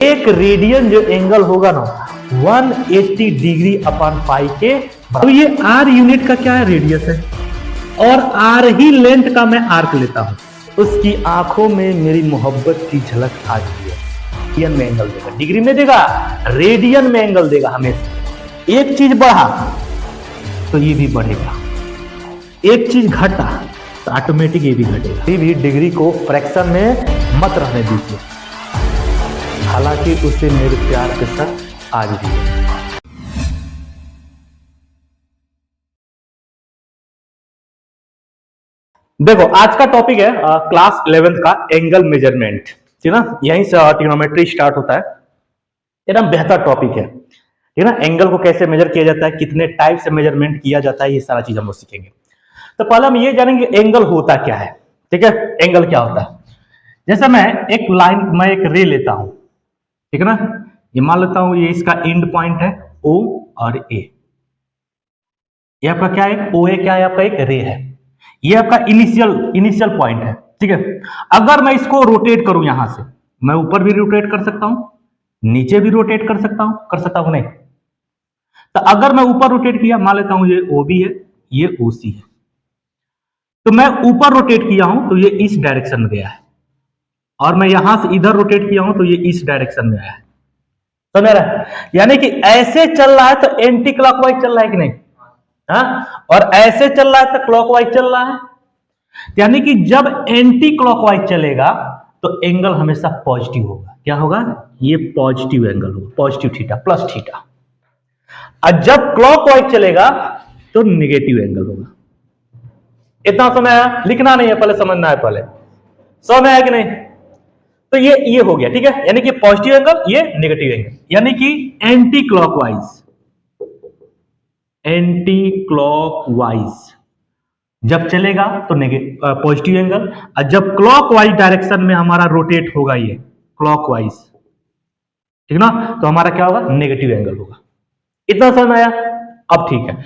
एक रेडियन जो एंगल होगा ना 180 डिग्री अपॉन पाई के। तो ये आर यूनिट का क्या है, रेडियस है, और आर ही लेंथ का मैं आर्क लेता हूं। उसकी आंखों में मेरी मोहब्बत की झलक आ गई है। रेडियन में एंगल देगा, डिग्री में देगा, रेडियन में एंगल देगा हमेशा। एक चीज बढ़ा तो ये भी बढ़ेगा, एक चीज घटा तो ऑटोमेटिक ये भी घटेगा। ये भी डिग्री को फ्रैक्शन में मत रहने दीजिए, हालांकि उसे मेरे प्यार के साथ आज भी है। देखो आज का टॉपिक है क्लास 11th का एंगल मेजरमेंट, ठीक ना। यहीं से ट्रिग्नोमेट्री स्टार्ट होता है। एकदम बेहतर टॉपिक है, ठीक ना। एंगल को कैसे मेजर किया जाता है, कितने टाइप से मेजरमेंट किया जाता है, ये सारा चीज हम लोग सीखेंगे। तो पहले हम ये जानेंगे एंगल होता क्या है, ठीक है। एंगल क्या होता है, जैसे मैं एक रे लेता हूं, ठीक है ना। ये मान लेता हूं ये इसका एंड पॉइंट है O और A। ये आपका क्या है, OA क्या है, आपका एक रे है। ये आपका इनिशियल पॉइंट है, ठीक है। अगर मैं इसको रोटेट करूं, यहां से मैं ऊपर भी रोटेट कर सकता हूं, नीचे भी रोटेट कर सकता हूं नहीं। तो अगर मैं ऊपर रोटेट किया, मान लेता हूं ये OB है, ये OC है, तो मैं ऊपर रोटेट किया हूं तो ये इस डायरेक्शन में गया है, और मैं यहां से इधर रोटेट किया हूं तो ये इस डायरेक्शन में आया है। समझ रहा है, यानी कि ऐसे चल रहा है तो एंटी क्लॉकवाइज चल रहा है कि नहीं, हाँ, और ऐसे चल रहा है तो क्लॉकवाइज चल रहा है। यानी कि जब एंटी क्लॉकवाइज चलेगा तो एंगल हमेशा पॉजिटिव होगा। क्या होगा, ये पॉजिटिव एंगल होगा, पॉजिटिव थीटा प्लस थीटा। और जब क्लॉकवाइज चलेगा तो नेगेटिव एंगल होगा। इतना समझ आया, लिखना नहीं है, पहले समझना है, पहले समझ में आया कि नहीं। तो ये हो गया, ठीक है। यानी कि पॉजिटिव एंगल, ये नेगेटिव एंगल, यानी कि एंटी क्लॉकवाइज जब चलेगा तो पॉजिटिव एंगल, और जब क्लॉकवाइज डायरेक्शन में हमारा रोटेट होगा ये क्लॉकवाइज, ठीक ना, तो हमारा क्या होगा, नेगेटिव एंगल होगा। इतना समझ आया। अब ठीक है,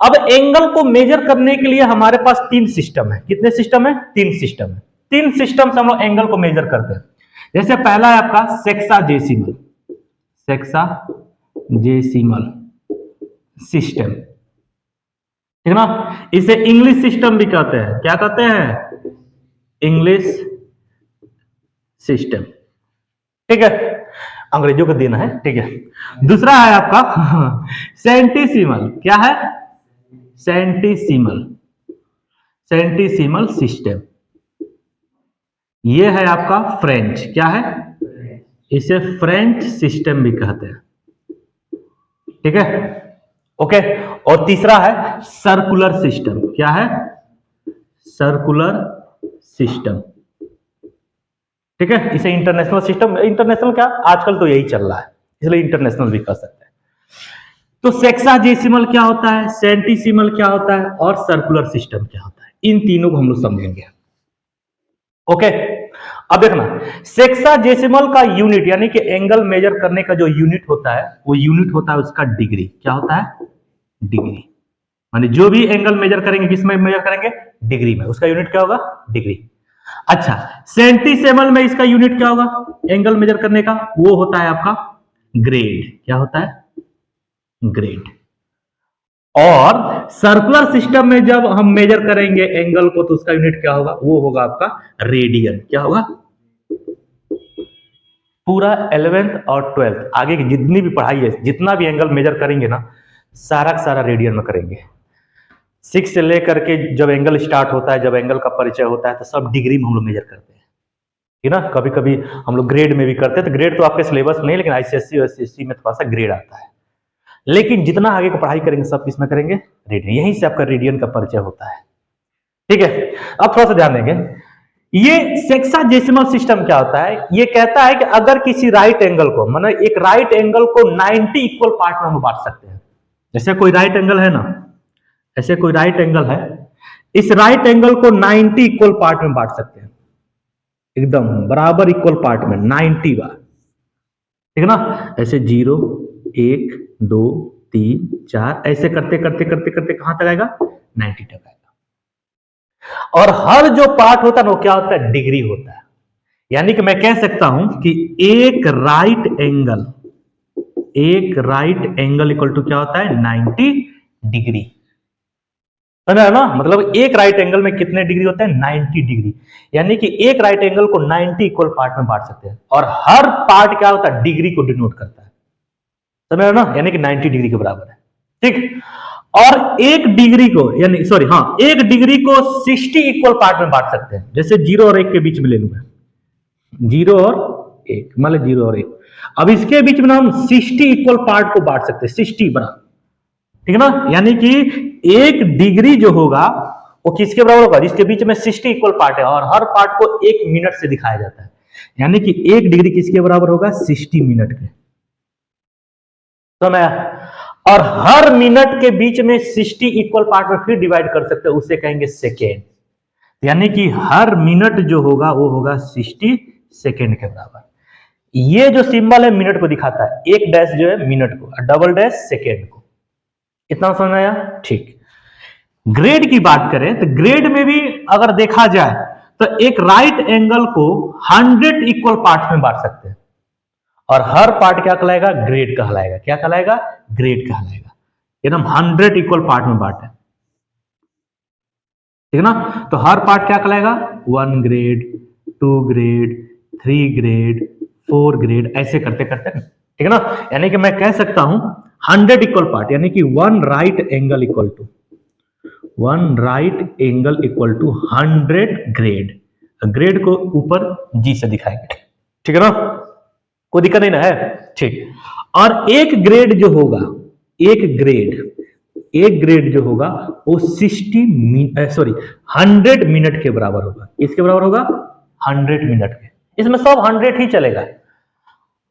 अब एंगल को मेजर करने के लिए हमारे पास तीन सिस्टम है। कितने सिस्टम है, तीन सिस्टम है। तीन सिस्टम से हम लोग एंगल को मेजर करते हैं। जैसे पहला है आपका सेक्साजेसिमल सिस्टम, ठीक ना। इसे इंग्लिश सिस्टम भी कहते हैं। क्या कहते हैं, इंग्लिश सिस्टम, ठीक है। अंग्रेजों को देना है, ठीक है। दूसरा है आपका सेंटीसिमल। क्या है, सेंटीसिमल सिस्टम। ये है आपका फ्रेंच, क्या है, इसे फ्रेंच सिस्टम भी कहते हैं, ठीक है, ओके। और तीसरा है सर्कुलर सिस्टम। क्या है, सर्कुलर सिस्टम, ठीक है। इसे इंटरनेशनल सिस्टम, इंटरनेशनल क्या, आजकल तो यही चल रहा है, इसलिए इंटरनेशनल भी कह सकते हैं। तो सेक्साजेसिमल क्या होता है, सेंटीसिमल क्या होता है, और सर्कुलर सिस्टम क्या होता है, इन तीनों को हम लोग समझेंगे, ओके। अब देखना, सेक्साजेसिमल का यूनिट यानी कि एंगल मेजर करने का जो यूनिट होता है, वो यूनिट होता है उसका डिग्री। क्या होता है, डिग्री। माने जो भी एंगल मेजर करेंगे, किसमें मेजर करेंगे, डिग्री में, उसका यूनिट क्या होगा, डिग्री। अच्छा, सेंटीसिमल में इसका यूनिट क्या होगा एंगल मेजर करने का, वो होता है आपका ग्रेड। क्या होता है, ग्रेड। और सर्कुलर सिस्टम में जब हम मेजर करेंगे एंगल को तो उसका यूनिट क्या होगा, वो होगा आपका रेडियन। क्या होगा, पूरा 11th और 12th आगे की जितनी भी पढ़ाई है, जितना भी एंगल मेजर करेंगे ना, सारा का सारा रेडियन में करेंगे। 6 से लेकर के जब एंगल स्टार्ट होता है, जब एंगल का परिचय होता है, तो सब डिग्री में हम लोग मेजर करते हैं, ठीक ना। कभी कभी हम लोग ग्रेड में भी करते हैं, तो ग्रेड तो आपके सिलेबस में नहीं, लेकिन आईसीएससी और एसएससी में थोड़ा सा ग्रेड आता है। लेकिन जितना आगे को पढ़ाई करेंगे सब किसमें करेंगे, रेडियन। यहीं से आपका रेडियन का परिचय होता है, ठीक है। अब थोड़ा सा ध्यान देंगे, ये सेक्साजेसिमल सिस्टम क्या होता है, ये कहता है कि अगर किसी राइट एंगल को, मतलब एक राइट एंगल को 90 इक्वल पार्ट में हम बांट सकते हैं। जैसे कोई राइट एंगल है ना, ऐसे कोई राइट एंगल है, इस राइट एंगल को 90 इक्वल पार्ट में बांट सकते हैं, एकदम बराबर इक्वल पार्ट में 90 बार, ठीक है ना। ऐसे 0 1 2 3 4 ऐसे करते करते करते करते कहां तक आएगा, 90 तक आएगा। और हर जो पार्ट होता है ना, वो क्या होता है, डिग्री होता है। यानी कि मैं कह सकता हूं कि एक राइट एंगल इक्वल टू क्या होता है 90 डिग्री, समझ ना। मतलब एक राइट एंगल में कितने डिग्री होते हैं 90 डिग्री। यानी कि एक राइट एंगल को 90 इक्वल पार्ट में बांट सकते हैं और हर पार्ट क्या होता है डिग्री को डिनोट करता है, समझ ना। यानी कि 90 डिग्री के बराबर है, ठीक। और एक डिग्री को यानी सॉरी हाँ एक डिग्री को 60 इक्वल पार्ट में बांट सकते हैं। जैसे 0 और 1 के बीच में ले लूंगा, 0 और 1, मान लो 0 और 1। अब इसके बीच में हम 60 इक्वल पार्ट को बांट सकते हैं, 60 बना, ठीक है ना। यानी कि एक डिग्री जो होगा वो किसके बराबर होगा, जिसके बीच में 60 इक्वल पार्ट है और हर पार्ट को 1 मिनट से दिखाया जाता है। यानी कि एक डिग्री किसके बराबर होगा 60 मिनट के, समय। और हर मिनट के बीच में 60 इक्वल पार्ट में फिर डिवाइड कर सकते हैं, उसे कहेंगे सेकेंड। यानी कि हर मिनट जो होगा वो होगा 60 सेकेंड के बराबर। ये जो सिंबल है मिनट को दिखाता है, एक डैश जो है मिनट को और डबल डैश सेकेंड को। इतना समझ आया, ठीक। ग्रेड की बात करें तो ग्रेड में भी अगर देखा जाए तो एक राइट एंगल को 100 इक्वल पार्ट में बांट सकते हैं और हर पार्ट क्या कहलाएगा ग्रेड कहलाएगा। क्या कहलाएगा, ग्रेड कहलाएगा। एकदम 100 इक्वल पार्ट में बांटे, ठीक है ना। तो हर पार्ट क्या कहलाएगा 1 ग्रेड, 2 ग्रेड, 3 ग्रेड, 4 ग्रेड, ऐसे करते करते, ठीक है ना। यानी कि मैं कह सकता हूं 100 इक्वल पार्ट, यानी कि one right angle equal to 100 grade. Grade को ऊपर जी से दिखाएंगे, ठीक है ना, कोई दिक्कत नहीं ना है, ठीक। और एक ग्रेड जो होगा, एक ग्रेड जो होगा वो 100 मिनट के बराबर होगा। इसके बराबर होगा 100 मिनट के, इसमें सब 100 ही चलेगा।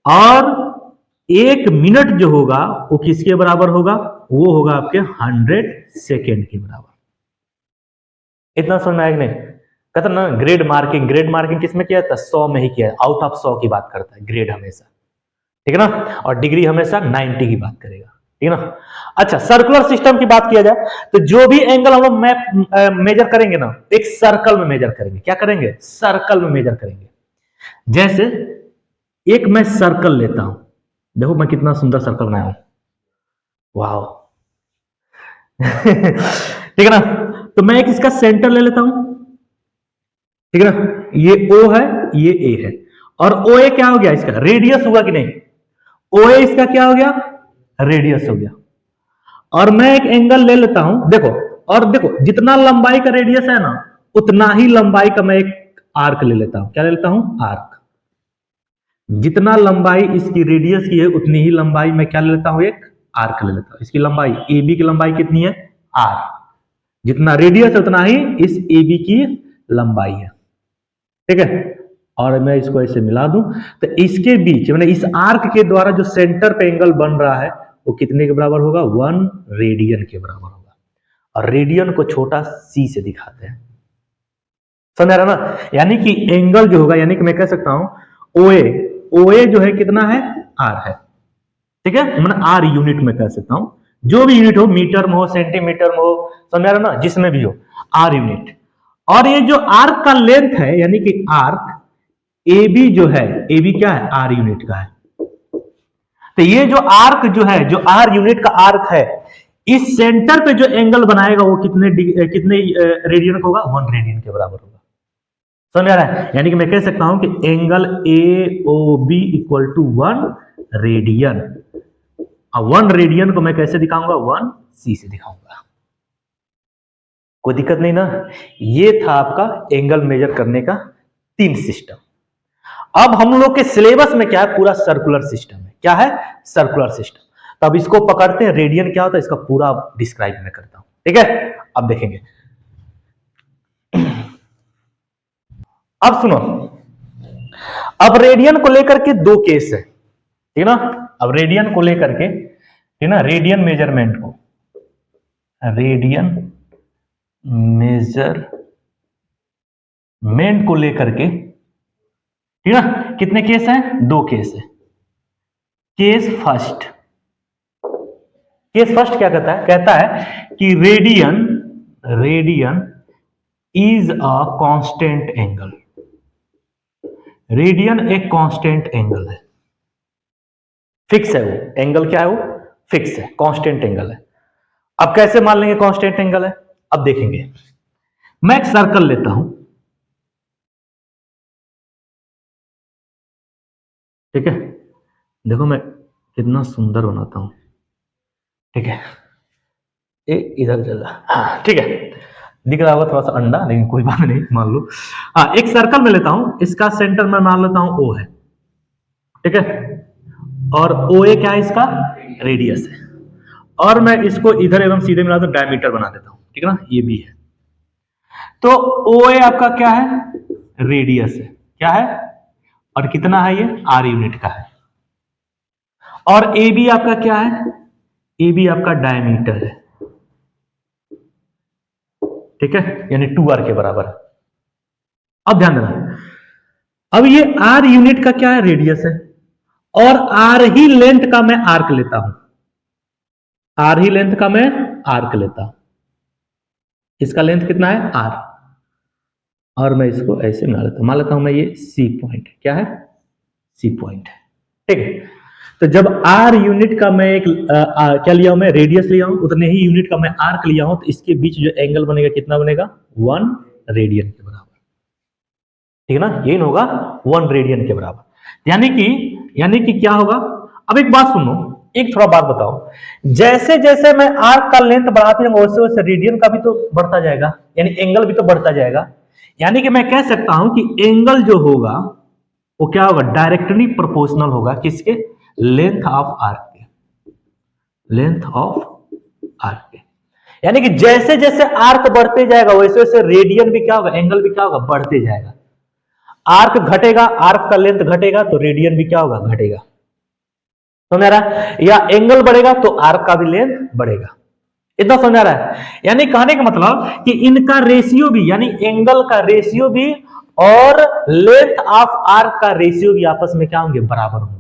और एक मिनट जो होगा वो किसके बराबर होगा, वो होगा आपके 100 सेकेंड के बराबर। इतना समझ में आएगा नहीं, कहते ना ग्रेड मार्किंग किसमें किया था 100 में ही किया, आउट ऑफ 100 की बात करता है ग्रेड हमेशा, ठीक है ना। और डिग्री हमेशा 90 की बात करेगा, ठीक है ना। अच्छा, सर्कुलर सिस्टम की बात किया जाए तो जो भी एंगल हम लोग मेजर करेंगे ना, एक सर्कल में मेजर करेंगे। क्या करेंगे, सर्कल में मेजर करेंगे। जैसे एक मैं सर्कल लेता हूं, देखो मैं कितना सुंदर सर्कल बनाया हूं, वाह ठीक है ना। तो मैं एक इसका सेंटर ले लेता हूं, ठीक है ना। ये O है, ये A है, और OA क्या हो गया इसका रेडियस हुआ कि नहीं, OA इसका क्या हो गया रेडियस हो गया। और मैं एक एंगल ले लेता हूं, देखो, और देखो जितना लंबाई का रेडियस है ना उतना ही लंबाई का मैं एक आर्क ले लेता हूं। क्या ले लेता हूं, आर्क। जितना लंबाई इसकी रेडियस की है उतनी ही लंबाई मैं क्या ले लेता हूं, एक आर्क ले लेता हूं। इसकी लंबाई AB की लंबाई कितनी है R, जितना रेडियस है उतना ही इस AB की लंबाई है, ठीक है। और मैं इसको ऐसे मिला दूं तो इसके बीच मैंने इस आर्क के द्वारा जो सेंटर पे एंगल बन रहा है वो कितने के बराबर होगा 1 रेडियन के बराबर होगा। और रेडियन को छोटा c से दिखाते हैं, समझ रहा ना। यानी कि एंगल जो होगा, यानी कि मैं कह सकता हूं OA जो है कितना है R है, ठीक है। मैं R यूनिट में कह सकता हूं, जो भी यूनिट हो, मीटर में हो, सेंटीमीटर में हो, समझ रहा ना, जिसमें भी हो R यूनिट। और ये जो आर्क का लेंथ है यानी कि आर्क AB जो है, AB क्या है R यूनिट का है। तो ये जो आर्क जो है, जो R यूनिट का आर्क है, इस सेंटर पे जो एंगल बनाएगा वो कितने रेडियन का होगा 1 रेडियन के बराबर होगा, समझ आ रहा है। यानी कि मैं कह सकता हूं कि angle AOB equal to 1 radian. 1 radian को मैं कैसे दिखाऊंगा 1c से दिखाऊंगा, कोई दिक्कत नहीं ना। ये था आपका एंगल मेजर करने का 3 सिस्टम। अब हम लोग के सिलेबस में क्या है, पूरा सर्कुलर सिस्टम है। क्या है, सर्कुलर सिस्टम। तो अब इसको पकड़ते हैं, रेडियन क्या होता है इसका पूरा डिस्क्राइब मैं करता हूं, ठीक है। अब देखेंगे, अब सुनो, अब रेडियन को लेकर के 2 केस है, ठीक है ना। अब रेडियन को लेकर के, ठीक है ना, रेडियन मेजरमेंट को, रेडियन मेजरमेंट को लेकर के, ठीक है ना, कितने केस हैं 2 केस है। केस फर्स्ट क्या कहता है कि radian is a constant angle. Radian एक कांस्टेंट एंगल है, फिक्स है, वो एंगल क्या है, वो फिक्स है, कांस्टेंट एंगल है। अब कैसे मान लेंगे कांस्टेंट एंगल है, अब देखेंगे। मैं एक सर्कल लेता हूं, ठीक है, देखो मैं कितना सुंदर बनाता हूं, ठीक है, ये इधर चल रहा, हाँ ठीक है, दिख रहा होगा थोड़ा सा अंडा, लेकिन कोई बात नहीं, मान लो। हाँ, एक सर्कल में लेता हूं, इसका सेंटर में मान लेता हूं ओ है, ठीक है, और ओ ए क्या है, इसका रेडियस है, और मैं इसको इधर एकदम सीधे मिला तो डायमीटर बना देता हूं, ठीक है ना, ये भी है। तो ओ ए आपका क्या है, रेडियस है, क्या है, और कितना है, ये आर यूनिट का है। और ए बी आपका क्या है, ए बी आपका डायमीटर है, ठीक है, यानी 2r के बराबर है। अब ध्यान देना, अब ये आर यूनिट का क्या है, रेडियस है, और आर ही लेंथ का मैं आर्क लेता हूं, आर ही लेंथ का मैं आर्क लेता हूं, इसका लेंथ कितना है, आर, और मैं इसको ऐसे मान लेता हूं मैं, ये सी पॉइंट, क्या है, सी पॉइंट, ठीक है। तो जब आर यूनिट का मैं एक क्या लिया हूं, मैं रेडियस लिया हूं, उतने ही यूनिट का मैं आर्क लिया हूं, तो इसके बीच जो एंगल बनेगा कितना बनेगा, 1 रेडियन के बराबर, ठीक है ना, ये होगा 1 रेडियन के बराबर। यानी कि क्या होगा, अब एक बात सुनो, एक थोड़ा बात बताओ, जैसे जैसे मैं आर्क का लेंथ बढ़ाते जाऊंगा वैसे वैसे रेडियन का भी तो बढ़ता जाएगा, यानी एंगल भी तो बढ़ता जाएगा। यानी कि मैं कह सकता हूं कि एंगल जो होगा वो क्या होगा, डायरेक्टली प्रोपोर्शनल होगा, किसके, लेंथ ऑफ आर्क के, लेंथ ऑफ आर्क के। यानी कि जैसे जैसे आर्क बढ़ते जाएगा वैसे वैसे रेडियन भी क्या होगा, एंगल भी क्या होगा, बढ़ते जाएगा। आर्क घटेगा, आर्क का लेंथ घटेगा तो रेडियन भी क्या होगा, घटेगा, समझ आ रहा है, या एंगल बढ़ेगा तो आर्क का भी लेंथ बढ़ेगा, इतना समझ आ रहा है। यानी कहने का मतलब कि इनका रेशियो भी, यानी एंगल का रेशियो भी और लेंथ ऑफ आर्क का रेशियो भी आपस में क्या होंगे, बराबर होंगे।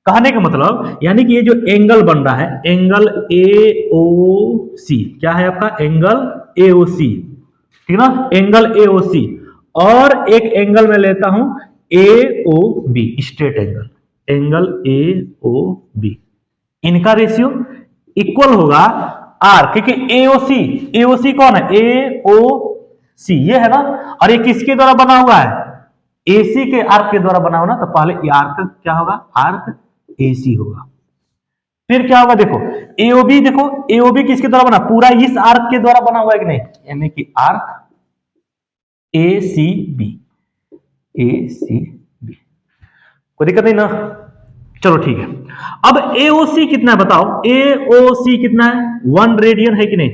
कहने का मतलब यानी कि ये जो एंगल बन रहा है, एंगल ए ओ सी, क्या है आपका, एंगल ए ओ सी, ठीक ना, एंगल ए ओ सी, और एक एंगल में लेता हूं A O B, straight angle, angle A O B, इनका रेशियो इक्वल होगा आर, क्योंकि एओसी, एओसी कौन है, ए ओ सी, ये है ना, और ये किसके द्वारा बना हुआ है, एसी के आर्क के द्वारा बना हुआ ना, तो पहले ये आर्क क्या होगा, आर्क एसी होगा, फिर क्या होगा, देखो एओबी, देखो एओबी किसके द्वारा बना, पूरा इस आर्क के द्वारा बना हुआ है कि नहीं, यानी कि arc A C B, A C B, कोई दिक्कत नहीं ना, चलो ठीक है। अब एओसी कितना है बताओ, एओसी कितना है, 1 रेडियन है कि नहीं,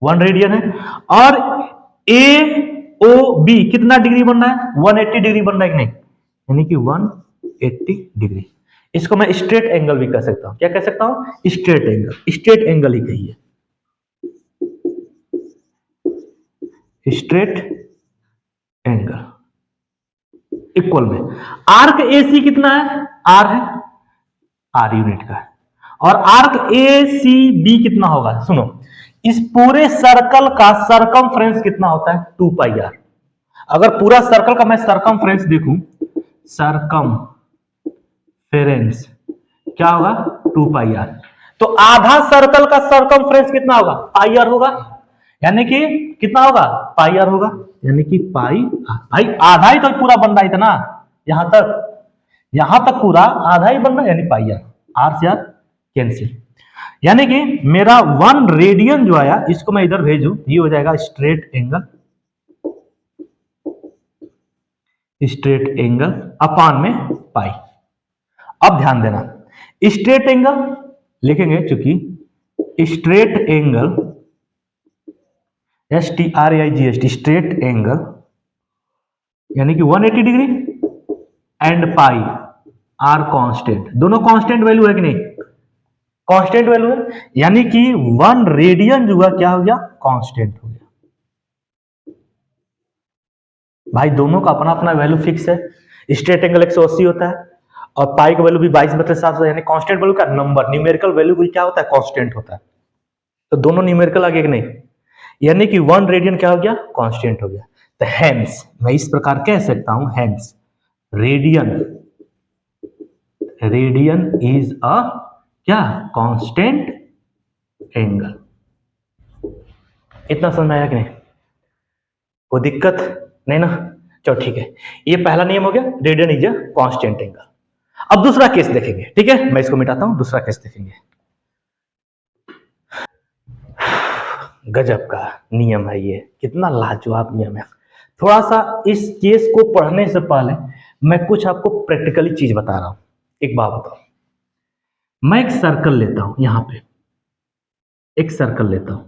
1 रेडियन है, और ए ओ बी कितना डिग्री बन रहा है, 180 डिग्री बन रहा है कि नहीं, यानी कि 180 डिग्री। इसको मैं स्ट्रेट एंगल भी कह सकता हूं, क्या कह सकता हूं, स्ट्रेट एंगल, स्ट्रेट एंगल ही कहिए, स्ट्रेट एंगल इक्वल में आर्क एसी कितना है, आर है, आर यूनिट का है, और आर्क ए सी बी कितना होगा, सुनो, इस पूरे सर्कल का सरकमफ्रेंस कितना होता है, 2 पाई आर। अगर पूरा सर्कल का मैं सरकमफ्रेंस देखूं, सरकमफेरेंस क्या होगा, 2 पाई आर, तो आधा सर्कल का सरकमफ्रेंस कितना होगा, पाई आर होगा, यानी कि कितना होगा, पाई आर होगा, यानी कि पाई आर, भाई आधा ही तो पूरा बन रहा है इतना, यहां तक पूरा आधा ही बन रहा है, यानी पाई आर से आर कैंसिल, यानी कि मेरा 1 रेडियन जो आया, इसको मैं इधर भेजू, ये हो जाएगा straight angle, straight angle upon में पाई। अब ध्यान देना, स्ट्रेट एंगल लिखेंगे, चूंकि straight angle, STRAIGHT, straight angle यानी कि 180 degree and pi are constant, दोनों कांस्टेंट वैल्यू है कि नहीं, कांस्टेंट वैल्यू है, यानी कि 1 रेडियन जो है क्या हो गया, कांस्टेंट हो गया। भाई दोनों का अपना अपना वैल्यू फिक्स है, स्ट्रेट एंगल 180 होता है और पाई का वैल्यू भी 22/7 होता है, यानी कांस्टेंट वैल्यू का नंबर, न्यूमेरिकल वैल्यू भी क्या होता है, कांस्टेंट होता है, तो दोनों न्यूमेरिकल आ गया कि नहीं, यानी कि 1 रेडियन क्या हो गया, कांस्टेंट हो गया। तो हेंस मैं इस प्रकार कह सकता हूं, hence radian, radian is a क्या, कांस्टेंट एंगल। इतना समझ में आया कि नहीं? कोई दिक्कत नहीं ना? चलो ठीक है, ये पहला नियम हो गया, radian is a constant angle. अब दूसरा केस देखेंगे, ठीक है, मैं इसको मिटाता हूं, दूसरा केस देखेंगे। गजब का नियम है ये, कितना लाजवाब नियम है। थोड़ा सा इस केस को पढ़ने से पहले मैं कुछ आपको प्रैक्टिकली चीज बता रहा हूं। एक बात बताओ, मैं एक सर्कल लेता हूं, यहां पे एक सर्कल लेता हूं,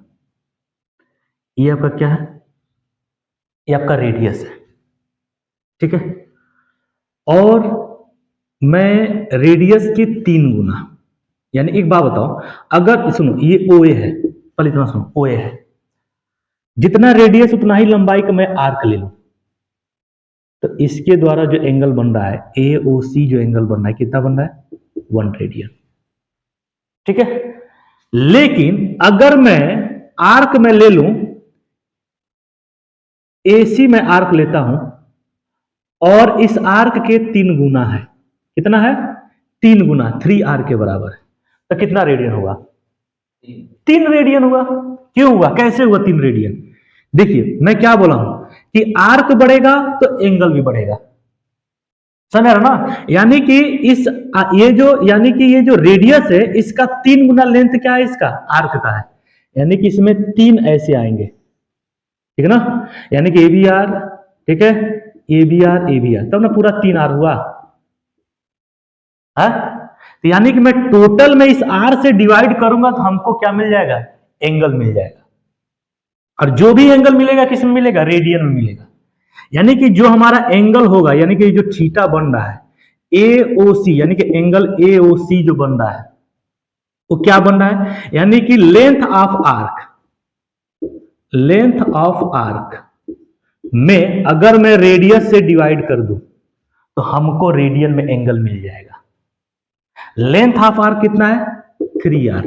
ये आपका क्या है, ये आपका रेडियस है, ठीक है, और मैं रेडियस के 3 गुना, यानी एक बात बताओ, अगर सुनो ये OA है, पहले इतना सुनो, OA है, जितना रेडियस उतना ही लंबाई का मैं आर्क ले लूं, तो इसके द्वारा जो एंगल बन रहा है AOC, जो एंगल बन रहा है कितना बन रहा है, 1 रेडियन, ठीक है। लेकिन अगर मैं आर्क में ले लूं, AC में आर्क लेता हूं और इस आर्क के 3 गुना है, कितना है, 3 गुना, 3R के बराबर है, तो कितना रेडियन होगा, 3 रेडियन हुआ। क्यों हुआ, कैसे हुआ 3 रेडियन? देखिए मैं क्या बोला हूं कि आर्क बढ़ेगा तो एंगल भी बढ़ेगा, समझ रहे ना? यानी कि ये जो रेडियस है इसका 3 गुना लेंथ क्या है, इसका आर्क का है, यानी कि इसमें 3 ऐसे आएंगे, ठीक है ना, यानी कि ABR, ठीक है, ABR तब ना पूरा 3R हुआ है। तो यानी कि मैं टोटल में इस R से डिवाइड करूंगा तो हमको क्या मिल जाएगा, एंगल मिल जाएगा, और जो भी एंगल मिलेगा किस में मिलेगा, रेडियन में मिलेगा। यानी कि जो हमारा एंगल होगा, यानी कि जो थीटा बन रहा है AOC, यानी कि एंगल AOC जो बन रहा है वो क्या बन रहा है, यानी कि length of arc, length of arc में अगर मैं रेडियस से डिवाइड कर दूं तो हमको रेडियन में एंगल मिल जाएगा। लेंथ ऑफ आर्क कितना है, 3R,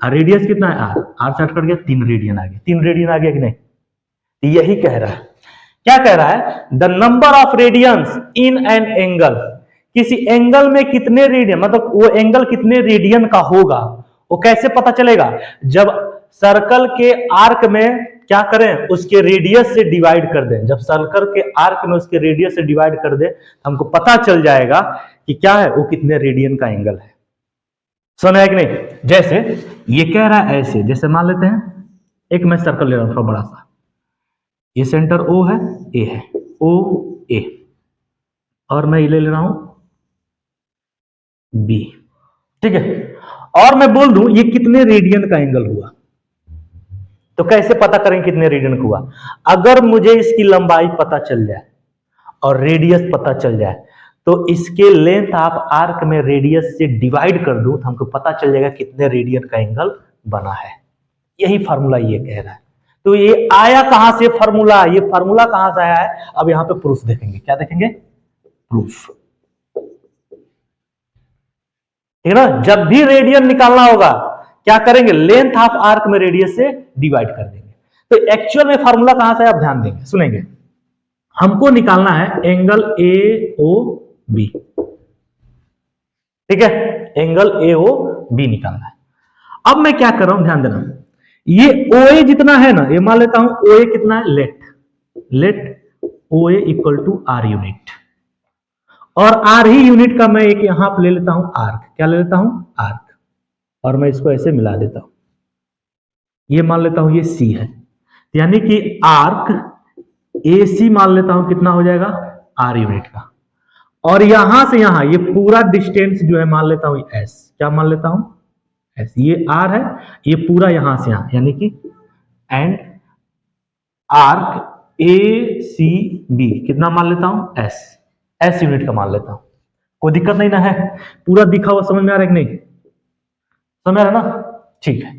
और रेडियस कितना है, R से कट गया, 3 रेडियन आ गया, 3 रेडियन आ गया कि नहीं? यही कह रहा है, क्या कह रहा है, the number of radians in an angle, किसी एंगल में कितने रेडियन, मतलब वो एंगल कितने रेडियन का होगा, वो कैसे पता चलेगा, जब सर्कल के आर्क में क्या करें, उसके रेडियस से डिवाइड कर दें, जब सर्कल के आर्क में उसके रेडियस से डिवाइड कर दें हमको पता चल जाएगा कि क्या है, वो कितने रेडियन का एंगल है। सुना है कि नहीं? जैसे ये कह रहा है ऐसे, जैसे मान लेते हैं एक मैं सर्कल ले रहा हूं थोड़ा बड़ा सा, ये सेंटर O है, A है, OA, और मैं ले रहा हूं B, ठीक है, और मैं बोल दूं ये कितने रेडियन का एंगल हुआ, तो कैसे पता करें कितने रेडियन का हुआ, अगर मुझे इसकी लंबाई पता चल जाए और रेडियस पता चल जाए तो इसके लेंथ ऑफ आर्क में रेडियस से डिवाइड कर दूं तो हमको पता चल जाएगा कितने रेडियन का एंगल बना है। यही फार्मूला ये कह रहा है। तो ये आया कहां से फार्मूला, ये फार्मूला कहां से आया है, अब यहां पे प्रूफ देखेंगे, क्या देखेंगे, प्रूफ, ठीक है ना। जब भी रेडियन निकालना होगा क्या करेंगे, लेंथ ऑफ आर्क में रेडियस से डिवाइड कर देंगे। तो एक्चुअल में फार्मूला कहां से, आप ध्यान देंगे, सुनेंगे, हमको निकालना है एंगल AOB, ठीक है, एंगल AOB निकालना है। अब मैं क्या कर रहा हूं, ध्यान देना, ये OA जितना है ना, ये मान लेता हूं OA कितना है, let OA equal to R unit, और R ही यूनिट का मैं एक यहां पे ले लेता हूं आर्क, क्या ले लेता हूं, आर्क, और मैं इसको ऐसे मिला देता हूं, ये मान लेता हूं ये C है, यानी कि आर्क AC मान लेता हूं कितना हो जाएगा, R यूनिट का, और यहां से यहां ये पूरा डिस्टेंस जो है मान लेता हूं S, क्या मान लेता हूं, S, ये R है, ये पूरा यहां से यहां, यानी कि एंड आर्क ACB कितना मान लेता हूं, S यूनिट का मान लेता हूं, कोई दिक्कत नहीं ना है, पूरा दिखा हुआ समझ में आ रहा है कि नहीं, समझ रहा है ना, ठीक है।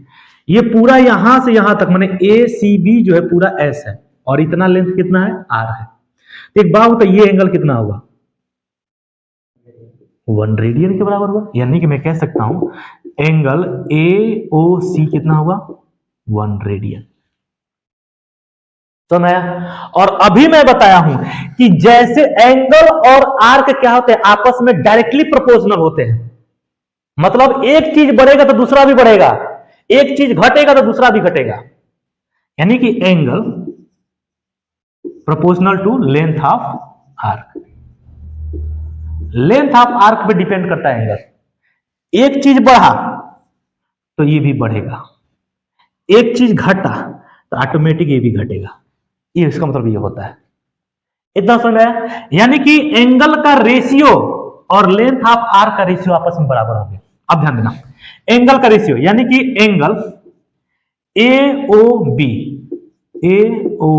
ये पूरा यहां से यहां तक माने ACB जो है पूरा S है, और इतना लेंथ कितना है, R है। तो एक बात बताइए ये एंगल कितना होगा, 1 रेडियन के बराबर हुआ, यानी कि मैं कह सकता हूं एंगल AOC कितना होगा, 1 रेडियन। तो मैं और अभी मैं बताया हूं कि जैसे एंगल और आर्क क्या होते हैं, आपस में डायरेक्टली प्रोपोर्शनल होते हैं। मतलब एक चीज बढ़ेगा तो दूसरा भी बढ़ेगा, एक चीज घटेगा तो दूसरा भी घटेगा। यानी कि angle proportional to length of arc, length of arc पे डिपेंड करता है एंगल। एक चीज बढ़ा तो ये भी बढ़ेगा, एक चीज घटा तो ऑटोमेटिक ये भी घटेगा। ये इसका मतलब ये होता है। इतना समझ आया? यानी कि एंगल का रेशियो और लेंथ ऑफ आर्क का रेशियो आपस में बराबर होंगे। अब ध्यान देना, एंगल का रेशियो यानी कि एंगल ए ओ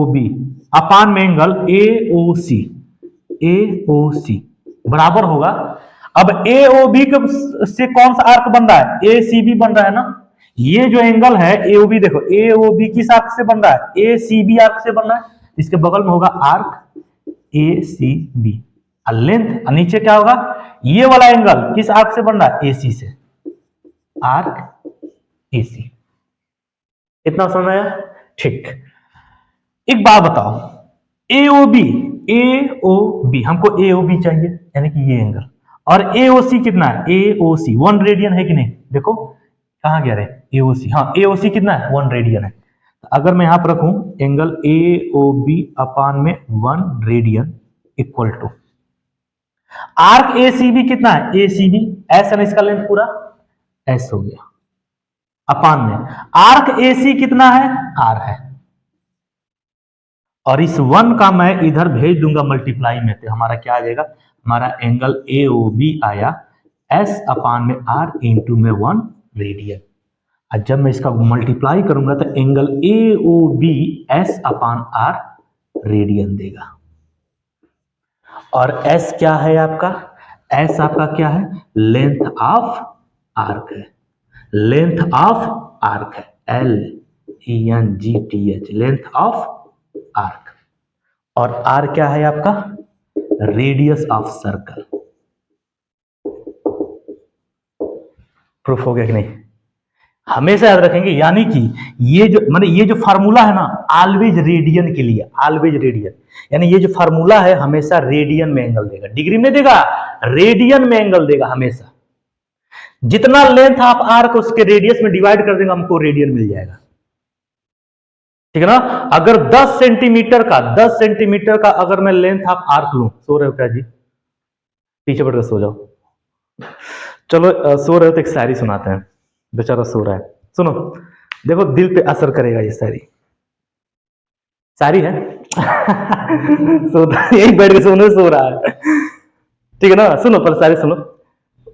बी अपान में एंगल ए ओ सी बराबर होगा। अब ए ओ बी से कौन सा आर्क बन रहा है? ए सी बी बन रहा है ना। ये जो एंगल है ए ओ बी, देखो ए ओ बी किस आर्क से बन रहा है? ए सी बी आर्क से बन रहा है। इसके बगल में होगा arc A C B. Length नीचे क्या होगा? ये वाला एंगल किस आर्क से बन रहा है? ए सी से, आर्क ए सी। इतना समझ आया? ठीक। एक बात बताओ, एओबी हमको एओबी चाहिए यानी कि ये एंगल, और एओसी कितना है? एओसी 1 रेडियन है कि नहीं? देखो कहां गया रे एओसी, हाँ एओसी कितना है? 1 रेडियन है। तो अगर मैं यहां पर रखूं एंगल एओबी अपान में 1 radian equal to arc ACB कितना है? एसीबी एस है ना, इसका लेंथ पूरा एस हो गया, अपान में आर्क एसी कितना है? आर है। और इस 1 का मैं इधर भेज दूंगा मल्टीप्लाई में, तो हमारा क्या आ जाएगा? हमारा एंगल ए ओ बी आया एस अपान में आर इंटू में 1 रेडियन। और जब मैं इसका मल्टीप्लाई करूंगा तो angle A O B S upon R radian देगा। और एस क्या है आपका? एस आपका क्या है? लेंथ ऑफ आर्क है, लेंथ ऑफ आर्क है, L E N G T H, length of arc. और आर क्या है आपका? Radius of circle. प्रूफ हो गया कि नहीं? हमेशा याद रखेंगे, यानी कि ये जो फार्मूला है ना, ऑलवेज रेडियन के लिए, ऑलवेज रेडियन, यानी ये जो फार्मूला है हमेशा रेडियन में एंगल देगा, डिग्री में देगा, रेडियन में एंगल देगा हमेशा। जितना लेंथ ऑफ आर्क उसके रेडियस में डिवाइड कर देगा, हमको रेडियन मिल जाएगा। ठीक है ना? अगर 10 सेंटीमीटर का अगर मैं लेंथ ऑफ आर्क लूं, सो रहे हो क्या जी? पीछे बढ़कर सो जाओ। चलो सो रहे हो तो एक शायरी सुनाते हैं, बेचारा सो रहा है। सुनो, देखो दिल पे असर करेगा ये शायरी है। सोता यही बैठ के सो रहा है। ठीक है ना? सुनो पर शायरी सुनो।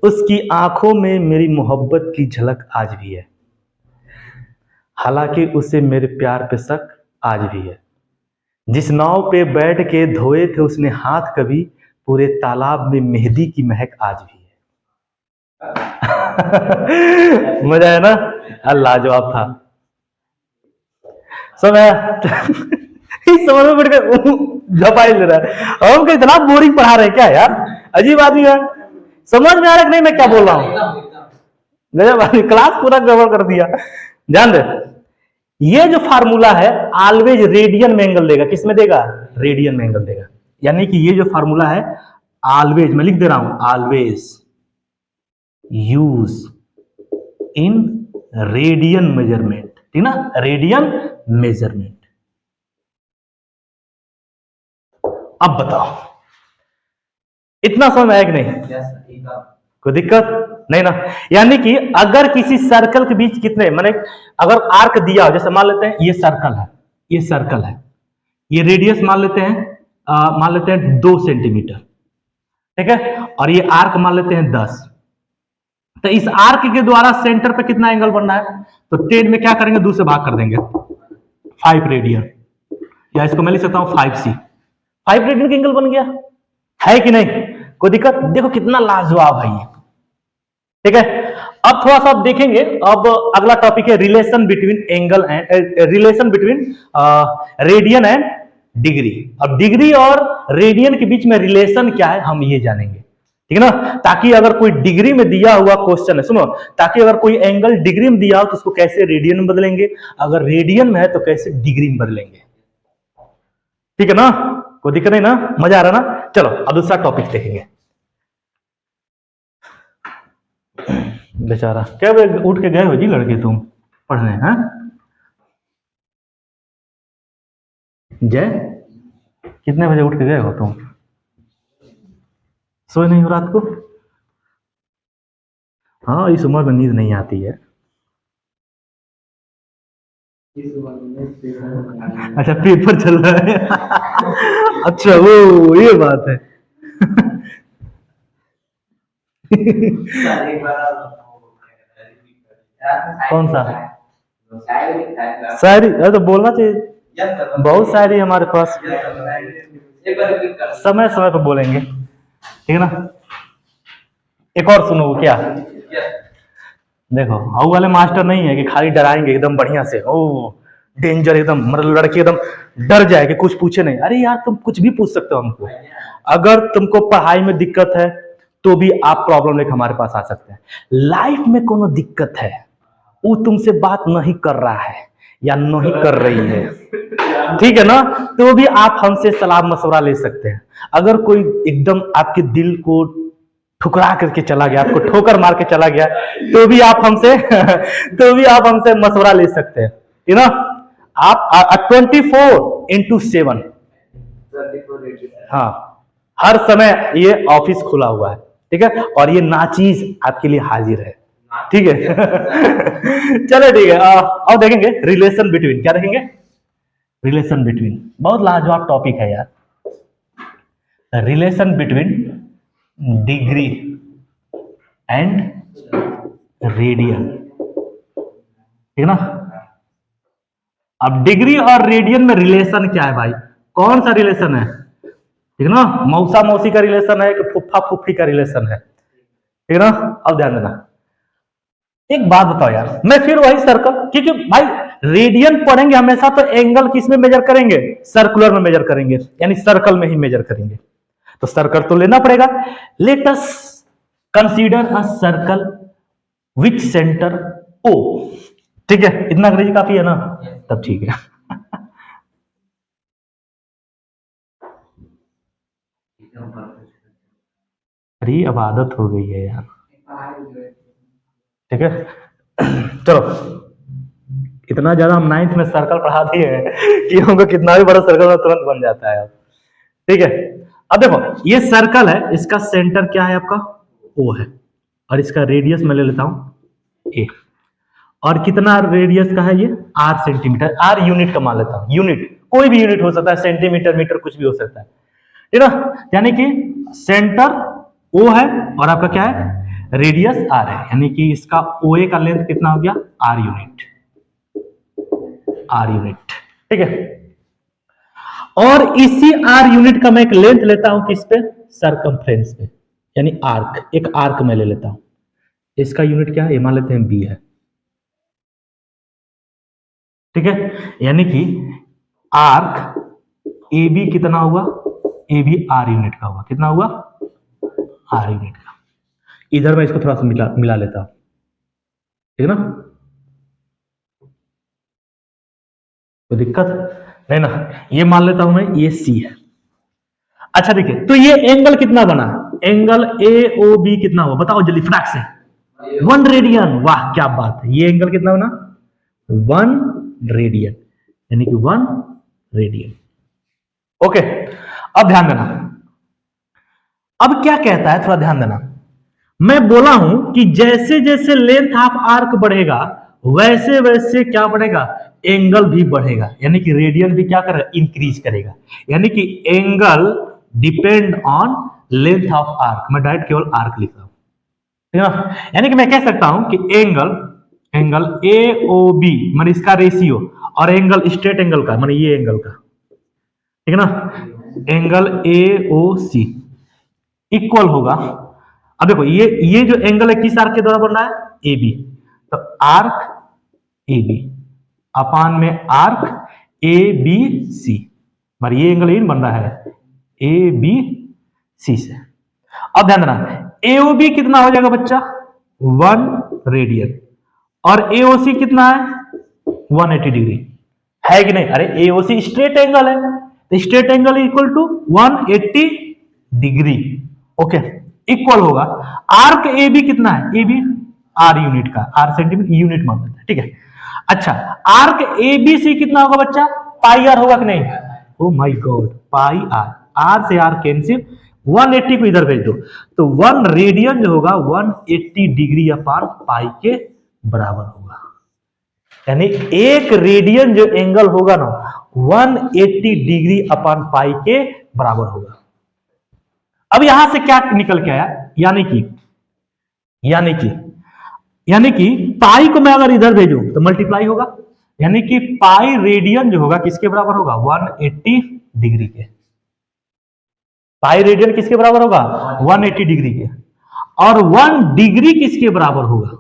उसकी आंखों में मेरी मोहब्बत की झलक आज भी है, हालांकि उसे मेरे प्यार पे शक आज भी है। जिस नाव पे बैठ के धोए थे उसने हाथ कभी, पूरे तालाब में मेहंदी की महक आज भी है। मजा है ना? लाजवाब था। समय समझ में बैठ के झपाई ले रहा है। हम इतना बोरिंग पढ़ा रहे हैं क्या यार? अजीब आदमी है। समझ में आ रहा है कि नहीं मैं क्या बोल रहा हूँ? गजब, क्लास पूरा गड़बड़ कर दिया। ध्यान दे, ये जो फार्मूला है ऑलवेज रेडियन में एंगल देगा। किस में देगा? रेडियन में एंगल देगा। यानी कि ये जो फार्मूला है ऑलवेज, मैं लिख दे रहा हूं, always use in radian measurement. ठीक ना? Radian measurement. अब बताओ इतना समझ में आया कि नहीं? कोई दिक्कत नहीं ना? यानी कि अगर किसी सर्कल के बीच कितने, माने अगर आर्क दिया हो, जैसे मान लेते हैं ये सर्कल है, ये सर्कल है, ये रेडियस मान लेते हैं 2 सेंटीमीटर, ठीक है, और ये आर्क मान लेते हैं 10। तो इस आर्क के द्वारा सेंटर पे कितना एंगल बनना है? तो 10 में क्या करेंगे? 2 से भाग कर देंगे, 5 रेडियन, या इसको मैं लिख सकता हूं 5c। 5 रेडियन का एंगल बन गया, है कि नहीं? कोई दिक्कत? देखो कितना लाजवाब है ये। ठीक है, अब थोड़ा सा देखेंगे। अब अगला टॉपिक है relation between angle and relation between radian and degree. अब डिग्री और रेडियन के बीच में रिलेशन क्या है हम ये जानेंगे। ठीक है ना? ताकि अगर कोई डिग्री में दिया हुआ क्वेश्चन है, सुनो, ताकि अगर कोई एंगल डिग्री में दिया हो तो उसको कैसे रेडियन में बदलेंगे, अगर रेडियन में है तो कैसे डिग्री में बदलेंगे। ठीक है ना, कोई दिक्कत नहीं ना, मजा आ रहा ना। चलो अब दूसरा टॉपिक देखेंगे। बेचारा क्या बजे उठ के गए हो जी लड़के तुम पढ़ने हैं? जय कितने बजे उठ के गए हो तुम? सोए नहीं हो रात को? हाँ इस उम्र में नींद नहीं आती है। अच्छा पेपर चल रहा है। अच्छा वो ये बात है। कौन सा शायरी? अरे तो बोलना चाहिए, बहुत शायरी है हमारे पास। समय समय पर बोलेंगे, ठीक है ना। एक और सुनो क्या, देखो हाउ वाले मास्टर नहीं है कि खाली डराएंगे एकदम बढ़िया से, ओ डेंजर एकदम, मतलब लड़के एकदम डर जाए कि कुछ पूछे नहीं। अरे यार तुम कुछ भी पूछ सकते हो हमको, अगर तुमको पढ़ाई में दिक्कत है तो भी आप प्रॉब्लम लेकर हमारे पास आ सकते हैं। लाइफ में कोनो दिक्कत है, वो तुमसे बात नहीं कर रहा है या नहीं कर रही है, ठीक है ना, तो भी आप हमसे सलाह मशवरा ले सकते हैं। अगर कोई एकदम आपके दिल को ठुकरा करके चला गया, आपको ठोकर मार के चला गया, तो भी आप हमसे तो भी आप हमसे मशवरा ले सकते हैं, ठीक है ना। आप 24/7, हाँ हर समय ये ऑफिस खुला हुआ है, ठीक है, और ये नाचीज आपके लिए हाजिर है, ठीक है। चलो ठीक है, अब देखेंगे रिलेशन बिटवीन, क्या देखेंगे, रिलेशन बिटवीन, बहुत लाजवाब टॉपिक है यार। Relation between degree and radian, ठीक है ना। अब डिग्री और रेडियन में रिलेशन क्या है भाई, कौन सा रिलेशन है, ठीक है ना। मौसा मौसी का रिलेशन है कि फुफ्फा फुफ्फी का रिलेशन है, ठीक है ना। अब ध्यान देना, एक बात बताओ यार, मैं फिर वही सर्कल, क्योंकि भाई रेडियन पढ़ेंगे हमेशा तो एंगल किस में मेजर करेंगे, सर्कुलर में मेजर करेंगे, यानी सर्कल में ही मेजर करेंगे, तो सर्कल तो लेना पड़ेगा। Let us consider a circle which centre O, ठीक है, इतना अंग्रेजी काफी है ना, तब ठीक है। अरे अब आदत हो गई है यार, ठीक है। चलो इतना ज्यादा हम नाइन्थ में सर्कल पढ़ा दिए हैं कि हमको कितना भी बड़ा सर्कल में तुरंत बन जाता है अब, ठीक है। अब देखो ये सर्कल है, इसका सेंटर क्या है आपका, ओ है, और इसका रेडियस मैं ले लेता हूं ए, और कितना रेडियस का है ये, आर सेंटीमीटर, आर यूनिट का मान लेता हूं, यूनिट कोई भी यूनिट हो सकता है, सेंटीमीटर मीटर कुछ भी हो सकता है, ठीक है ना। यानी कि सेंटर ओ है और आपका क्या है, रेडियस आर है, यानी कि इसका ओ ए का लेंथ कितना हो गया, आर यूनिट, आर यूनिट, ठीक है। और इसी आर यूनिट का मैं एक लेंथ लेता हूं किस पे, सरकमफ्रेंस पे, यानी आर्क, एक आर्क में ले लेता हूं, इसका यूनिट क्या है, ये मान लेते हैं बी है, ठीक है। यानी कि आर्क ए बी कितना हुआ, ए बी आर यूनिट का हुआ, कितना हुआ, आर यूनिट का। इधर मैं इसको थोड़ा सा मिला लेता हूं, ठीक है ना, कोई दिक्कत नहीं ना। ये मान लेता हूं मैं, ये सी है। अच्छा देखिए, तो ये एंगल कितना बना, एंगल ए ओ बी कितना हुआ बताओ जल्दी फटाक से, 1 रेडियन, वाह क्या बात है, ये एंगल कितना बना, 1 रेडियन, यानी कि 1 रेडियन, ओके। अब ध्यान देना, अब क्या कहता है थोड़ा ध्यान देना, मैं बोला हूं कि जैसे जैसे लेंथ ऑफ आर्क बढ़ेगा वैसे वैसे क्या बढ़ेगा, एंगल भी बढ़ेगा, यानी कि रेडियन भी क्या करेगा, इंक्रीज करेगा, यानी कि angle depend on length of arc, मैं डायरेक्ट केवल आर्क लिख रहा हूं, ठीक है ना। यानी कि मैं कह सकता हूं कि angle, angle A O B मान इसका रेशियो, और एंगल स्ट्रेट एंगल का मान ये एंगल का, ठीक है ना, angle A O C equal होगा। अब देखो ये जो एंगल है किस आर्क के द्वारा बन रहा है, ए बी, तो आर्क ए बी अपान में आर्क ए बी सी, पर ये एंगल इन बन रहा है ए बी सी से। अब ध्यान देना, एओबी कितना हो जाएगा बच्चा, 1 रेडियन, और एओसी कितना है, 180 डिग्री, है कि नहीं, अरे एओसी स्ट्रेट एंगल है, तो straight angle equal to 180 degree. Okay, equal होगा आर्क ए बी कितना है, ए बी आर यूनिट का, आर सेंटीमीटर यूनिट मान लेते हैं, ठीक है। अच्छा, आर्क ए बी सी कितना होगा बच्चा, पाई आर होगा कि नहीं, oh my god, pi R, R से आर कैंसिल, 180 को इधर भेज दो, तो 1 रेडियन जो होगा 180 डिग्री अपान पाई के बराबर होगा। यानी एक रेडियन जो एंगल होगा ना 180 डिग्री अपान पाई के बराबर होगा। अब यहां से क्या निकल के आया, यानी कि पाई को मैं अगर इधर भेजूं तो मल्टीप्लाई होगा, यानी कि पाई रेडियन जो होगा किसके बराबर होगा, 180 डिग्री के। पाई रेडियन किसके बराबर होगा, 180 डिग्री के। और 1 डिग्री किसके बराबर होगा,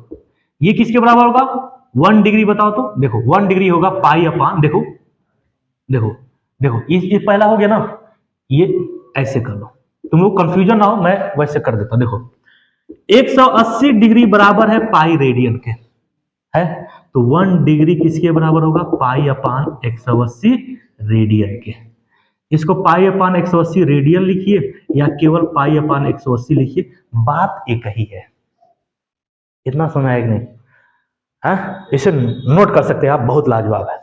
ये किसके बराबर होगा, 1 डिग्री बताओ तो, देखो 1 डिग्री होगा पाई अपान, देखो ये पहला हो गया ना, ये ऐसे कर लो, तुम लोग कंफ्यूजन ना हो, मैं वैसे कर देता हूं। देखो 180 डिग्री बराबर है पाई रेडियन के, है तो 1 डिग्री किसके बराबर होगा, पाई अपान 180 रेडियन के। इसको पाई अपान 180 रेडियन लिखिए या केवल पाई अपान 180 लिखिए, बात एक ही है। इतना सुना है कि नहीं, है इसे नोट कर सकते हैं आप, बहुत लाजवाब है।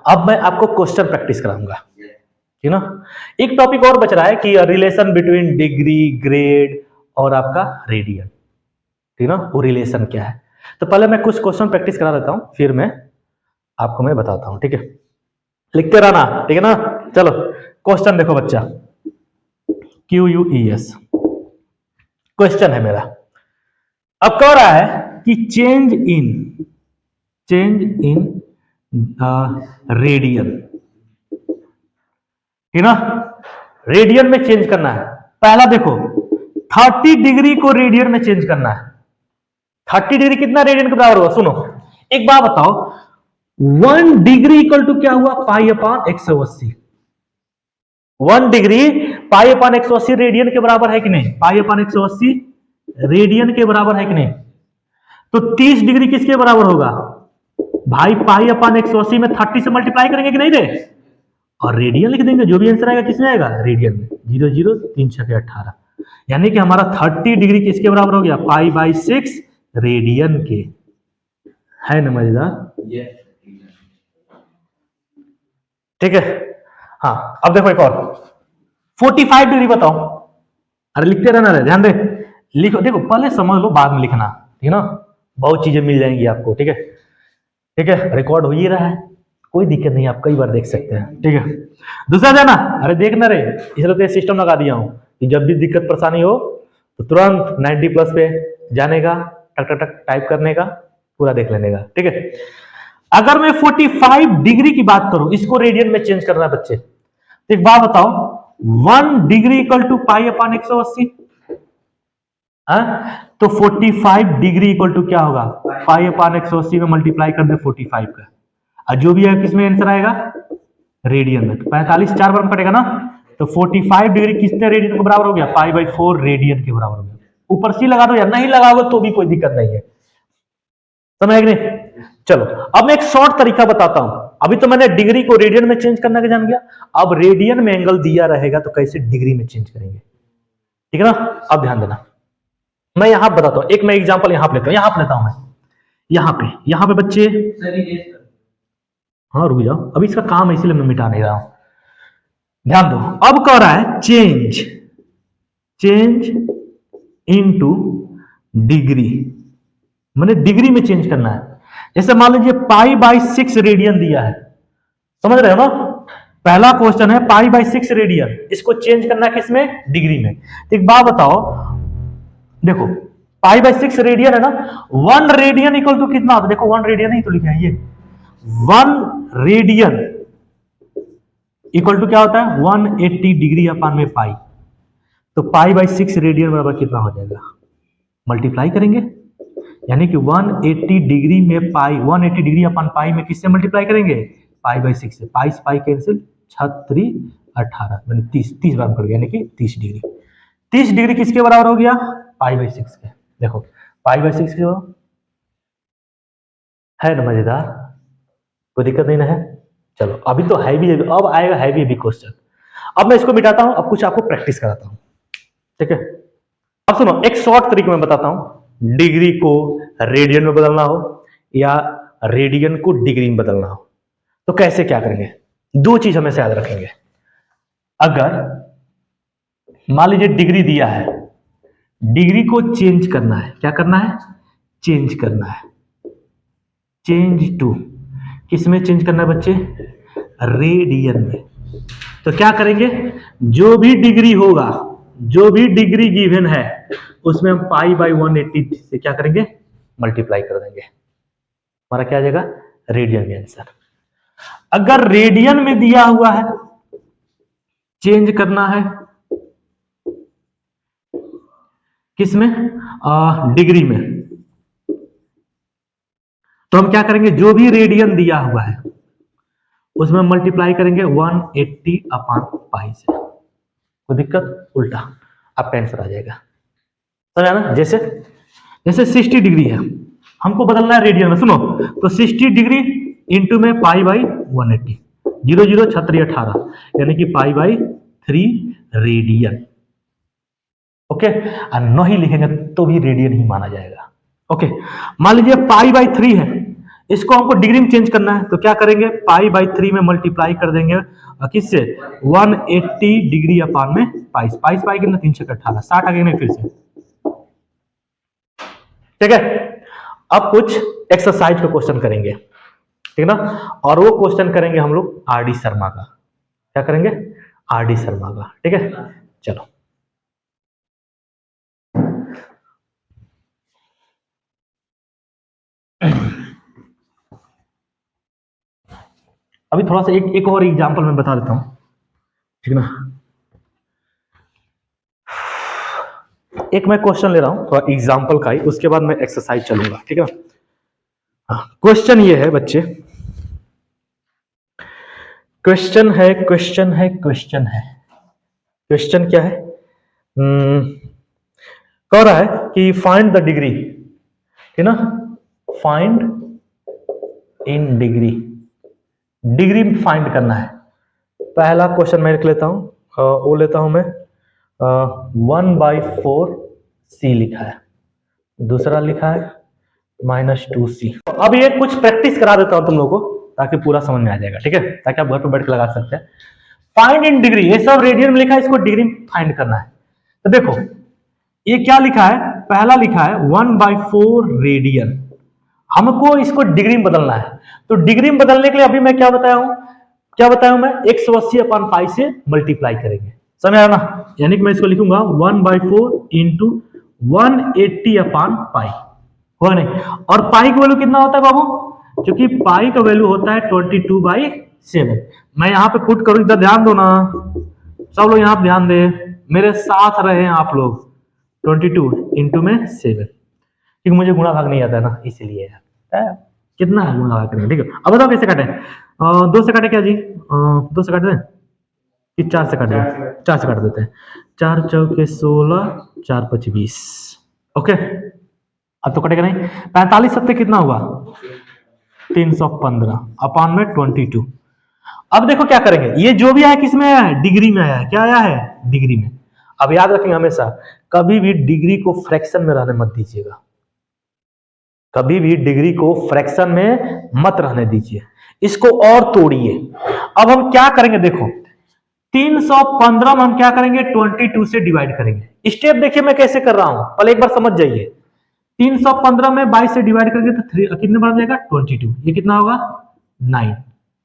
अब मैं आपको क्वेश्चन प्रैक्टिस कराऊंगा, ठीक ना। एक टॉपिक और बच रहा है कि रिलेशन बिटवीन डिग्री, ग्रेड और आपका रेडियन, ठीक ना, वो रिलेशन क्या है। तो पहले मैं कुछ क्वेश्चन प्रैक्टिस करा देता हूं, फिर मैं आपको मैं बताता हूं, ठीक है। लिखते रहना, ठीक है ना। चलो क्वेश्चन देखो बच्चा, QUES क्वेश्चन है मेरा। अब कह रहा है कि चेंज इन रेडियन, ठीक ना, रेडियन में चेंज करना है। पहला देखो 30 डिग्री को रेडियन में चेंज करना है। 30 डिग्री कितना रेडियन के बराबर होगा, सुनो एक बात बताओ, 1 डिग्री इक्वल टू क्या हुआ, पाई अपान 180। 1 डिग्री पाई अपान 180 रेडियन के बराबर है कि नहीं, पाई अपान 180 रेडियन के बराबर है कि नहीं। तो 30 डिग्री किसके बराबर होगा भाई, पाई अपान 180 में 30 से मल्टीप्लाई करेंगे कि नहीं रे, और रेडियन लिख देंगे, जो भी आंसर आएगा किसमें आएगा, रेडियन में। 0 0 3 6 18, यानी कि हमारा 30 डिग्री किसके बराबर हो गया, पाई बाई 6 रेडियन के, है ना मजेदार, ठीक है। हाँ अब देखो एक और 45 डिग्री बताओ, अरे लिखते रहना रे, ध्यान दे, लिखो, देखो पहले समझ लो बाद में लिखना, ठीक है ना, बहुत चीजें मिल जाएंगी आपको, ठीक है, ठीक है, रिकॉर्ड हो ही रहा है, कोई दिक्कत नहीं, आप कई बार देख सकते हैं, ठीक है। दूसरा जाना, अरे देखना रे, इसलिए सिस्टम लगा दिया हूं कि जब भी दिक्कत परेशानी हो तो तुरंत 90 प्लस पे जाने का, टक टक टक टाइप करने का, पूरा देख लेने का, ठीक है। अगर मैं 45 डिग्री की बात करूं, इसको रेडियन में चेंज करना है बच्चे, तो एक बात बताओ, 1 डिग्री इक्वल टू पाई अपान 180, तो 45 डिग्री इक्वल टू क्या होगा, पाई अपान 180 में मल्टीप्लाई कर दे 45 का, और जो भी है किसमें आंसर आएगा, रेडियन में। तो 45 4 बार में कटेगा ना, तो 45 डिग्री किसने रेडियन के बराबर हो गया, पाई बाई 4 रेडियन के बराबर हो गया। ऊपर सी लगा दो या नहीं लगाओगे तो भी कोई दिक्कत नहीं है, समझ गए। चलो अब मैं एक शॉर्ट तरीका बताता हूं, अभी तो मैंने डिग्री को रेडियन में चेंज करना के जान गया, अब रेडियन में एंगल दिया रहेगा तो कैसे डिग्री में चेंज करेंगे, ठीक है ना। अब ध्यान देना, मैं यहां बताता हूं, एक मैं एग्जांपल यहां पे लेता हूं, यहां पे लेता हूं मैं, यहां पे बच्चे, हाँ रुक जाओ, अभी इसका काम है इसलिए मैं मिटा नहीं रहा हूं, ध्यान दो। अब कह रहा है चेंज इनटू डिग्री, मैंने डिग्री में चेंज करना है। जैसे मान लीजिए पाई बाई 6 रेडियन दिया है, समझ रहे हो ना, पहला क्वेश्चन है पाई बाई 6 रेडियन, इसको चेंज करना है किसमें, डिग्री में। तो एक बात बताओ, देखो पाई बाई 6 रेडियन है ना, 1 रेडियन इक्वल टू कितना होता है, देखो 1 रेडियन ही तो लिखा है ये, 1 रेडियन इक्वल टू क्या होता है, 180 डिग्री अपान में पाई, तो पाई बाई 6 रेडियन बराबर कितना हो जाएगा, मल्टीप्लाई करेंगे, यानी कि 180 डिग्री में पाई, 180 डिग्री अपान पाई में किससे मल्टीप्लाई करेंगे, पाई बाई 6 से, पाई से पाई कैंसिल, 36 18 मैंने 30 बार कर गया, यानी कि 30 डिग्री। 30 डिग्री किसके बराबर हो गया, पाई बाई 6 के। देखो पाई बाई 6 है ना मजेदार, कोई दिक्कत नहीं ना है, चलो अभी तो हैवी है, अब आएगा हैवी हैवी क्वेश्चन। अब मैं इसको मिटाता हूं, अब कुछ आपको प्रैक्टिस कराता हूं, ठीक है। अब सुनो, एक शॉर्ट तरीके में बताता हूं। डिग्री को रेडियन में बदलना हो या रेडियन को डिग्री में बदलना हो तो कैसे क्या करेंगे, दो चीज हमें याद रखेंगे। अगर मान लीजिए डिग्री दिया है, डिग्री को चेंज करना है, क्या करना है, चेंज करना है। चेंज टू किस में चेंज करना है बच्चे, रेडियन में। तो क्या करेंगे, जो भी डिग्री होगा, जो भी डिग्री गिवन है उसमें हम पाई बाई 180 से क्या करेंगे, मल्टीप्लाई कर देंगे। हमारा क्या आ जाएगा, रेडियन में आंसर। अगर रेडियन में दिया हुआ है, चेंज करना है किसमें, डिग्री में, तो हम क्या करेंगे, जो भी रेडियन दिया हुआ है उसमें मल्टीप्लाई करेंगे 180 अपान पाई से। कोई दिक्कत, उल्टा आपका आंसर आ जाएगा। समझा ना, जैसे जैसे 60 डिग्री है, हमको बदलना है रेडियन में। सुनो, तो 60 डिग्री इंटू में पाई बाई 180, 0 0 छत्री 18, यानी कि पाई बाई 3 रेडियन। ओके, और नहीं लिखेंगे तो भी रेडियन ही माना जाएगा। ओके, मान लीजिए पाई बाई 3 है, इसको हमको डिग्री में चेंज करना है, तो क्या करेंगे, पाई बाई 3 में मल्टीप्लाई कर देंगे किससे, 180 डिग्री अपान में पाई। पाई पाई कितना, 3 6 18, 60 आ गए नहीं फिर से। ठीक है, अब कुछ एक्सरसाइज का क्वेश्चन करेंगे, ठीक ना, और वो क्वेश्चन करेंगे हम लोग आर डी शर्मा का। क्या करेंगे, आर डी शर्मा का, ठीक है। चलो अभी थोड़ा सा एक और एग्जांपल मैं बता देता हूं, ठीक ना। एक मैं क्वेश्चन ले रहा हूं थोड़ा एग्जांपल का ही, उसके बाद मैं एक्सरसाइज चलूंगा, ठीक है। क्वेश्चन ये है बच्चे, क्वेश्चन है क्वेश्चन है क्वेश्चन है, क्वेश्चन क्या है, कह रहा है कि फाइंड द डिग्री, ठीक ना, find in degree, degree find करना है। पहला क्वेश्चन मैं लिख लेता हूं, वो लेता हूं मैं 1/4 सी लिखा है, दूसरा लिखा है -2c। अब ये कुछ प्रैक्टिस करा देता हूं तुम लोगों को ताकि पूरा समझ में आ जाएगा, ठीक है, ताकि आप घर पर बैठ के लगा सकते हैं। फाइंड इन डिग्री, ये सब रेडियन में लिखा है, इसको डिग्री में फाइंड करना है। तो देखो ये क्या लिखा है, पहला लिखा है 1/4 रेडियन, हमको इसको डिग्री में बदलना है। तो डिग्री में बदलने के लिए अभी मैं क्या बताया हूं, क्या बताया हूं मैं, 180 अपान पाई से मल्टीप्लाई करेंगे। समझ आया ना, यानी कि मैं इसको लिखूंगा 1/4 इंटू 180 अपान पाई, हो नहीं, और पाई का वैल्यू कितना होता है बाबू, क्योंकि पाई का वैल्यू होता है 22/7। मैं यहां पे पुट करूं, इधर ध्यान दो ना, सब लोग यहां ध्यान दे, मेरे साथ रहे आप लोग। 22 इंटू में 7, क्योंकि मुझे गुणा भाग नहीं आता है ना, इसीलिए कितना है गुणा भाग करेंगे, ठीक है। अब बताओ कैसे काटे, 2 से काटे क्या जी, 2 से काट दें कि 4 से काट दें, 4 से काट देते हैं, 4 चौके 16, 4 5 20। ओके, अब तो कटेगा नहीं, 45 सत्ते कितना हुआ, 315 अपान में 22। अब देखो क्या करेंगे, ये जो भी आया किसमें आया है, डिग्री में आया है, क्या आया है, डिग्री में। अब याद रखेंगे हमेशा, कभी भी डिग्री को फ्रैक्शन में रहने मत दीजिएगा, कभी भी डिग्री को फ्रैक्शन में मत रहने दीजिए, इसको और तोड़िए। अब हम क्या करेंगे, देखो 315 में हम क्या करेंगे, 22 से डिवाइड करेंगे। स्टेप देखिए मैं कैसे कर रहा हूं, पहले एक बार समझ जाइए। 315 में 22 से डिवाइड करेंगे तो 3 कितने बन जाएगा, 22, ये कितना होगा 9,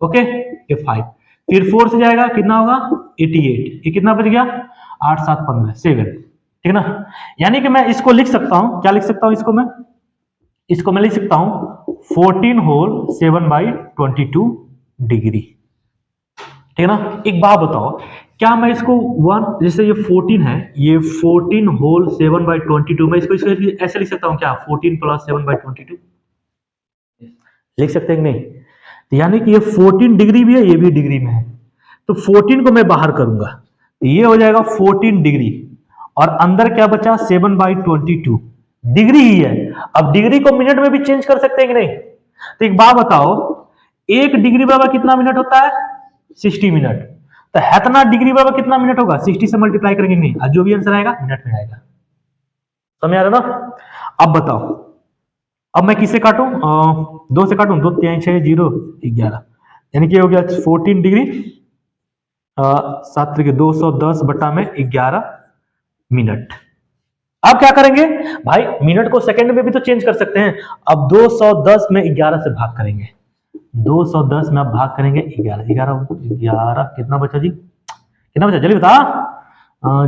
ओके, ये 5, फिर 4 से जाएगा कितना होगा 88, ये कितना बच गया 8 7 15 7, ठीक ना। यानी कि मैं इसको लिख सकता हूं, क्या लिख सकता हूं इसको मैं लिख सकता हूं 14 होल 7/22 डिग्री, ठीक है ना। एक बात बताओ, क्या मैं इसको 1, जैसे ये 14 है, ये 14 होल 7/22, मैं इसको ऐसे लिख सकता हूं क्या, 14 प्लस 7/22 लिख सकते हैं कि नहीं। तो यानी कि ये 14 डिग्री भी है, ये भी डिग्री में है, तो 14 को मैं बाहर करूंगा तो ये हो जाएगा 14 डिग्री, और अंदर क्या बचा 7/22 डिग्री ही है। अब डिग्री को मिनट में भी चेंज कर सकते हैं कि नहीं। तो एक बात बताओ, 1 डिग्री बराबर कितना मिनट होता है? 60 मिनट। तो इतना डिग्री बराबर कितना मिनट होगा? 60 से मल्टीप्लाई करेंगे नहीं, और जो भी आंसर आएगा मिनट में आएगा। समझ आ रहा ना? अब बताओ, अब मैं किससे काटूं? 2 से काटूं? 2 3 6 0 11, यानी कि हो गया 14 डिग्री 7 के 210 बटा में 11 मिनट। अब क्या करेंगे भाई? मिनट को सेकंड में भी तो चेंज कर सकते हैं। अब 210 में 11 से भाग करेंगे, 210 में आप भाग करेंगे 11, 11 11 कितना बचा जी? कितना बचा जल्दी बता?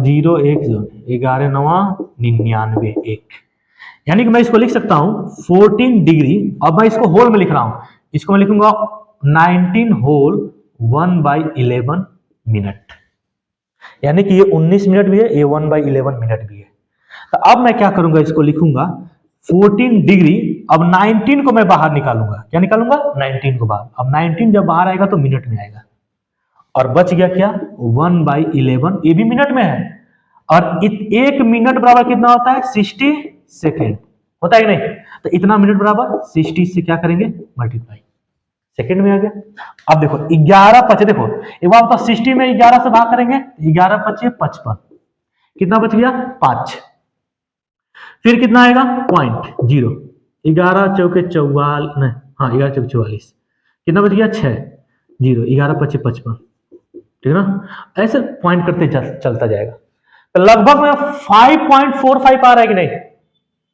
0 1 11 9 99 1, यानी कि मैं इसको लिख सकता हूं 14 डिग्री। अब मैं इसको होल में लिख रहा हूं, इसको मैं लिखूंगा 19 होल 1/11 मिनट, यानी कि ये 19 मिनट भी है, ये 1/11 मिनट भी है। तो अब मैं क्या करूंगा? इसको लिखूंगा 14 डिग्री। अब 19 को मैं बाहर निकालूंगा। क्या निकालूंगा? 19 को बाहर। अब 19 जब बाहर आएगा तो मिनट में आएगा, और बच गया क्या? 1/11, ये भी मिनट में है। और 1 मिनट बराबर कितना होता है? 60 सेकेंड होता है कि नहीं? तो इतना मिनट बराबर 60 से क्या करेंगे? मल्टीप्लाई, सेकेंड में आ गया। अब देखो 11 5, देखो एक बार तो 60 में 11 से भाग करेंगे, 11 5 55, कितना बच गया? 5। फिर कितना आएगा? 0.0, 11 चौके 44, नहीं हाँ 11 चौके 44, कितना बच गया? 6 0, 11 5 55, ठीक है ना? ऐसे पॉइंट करते चलता जाएगा। तो लगभग में 5.45 आ रहा है कि नहीं है?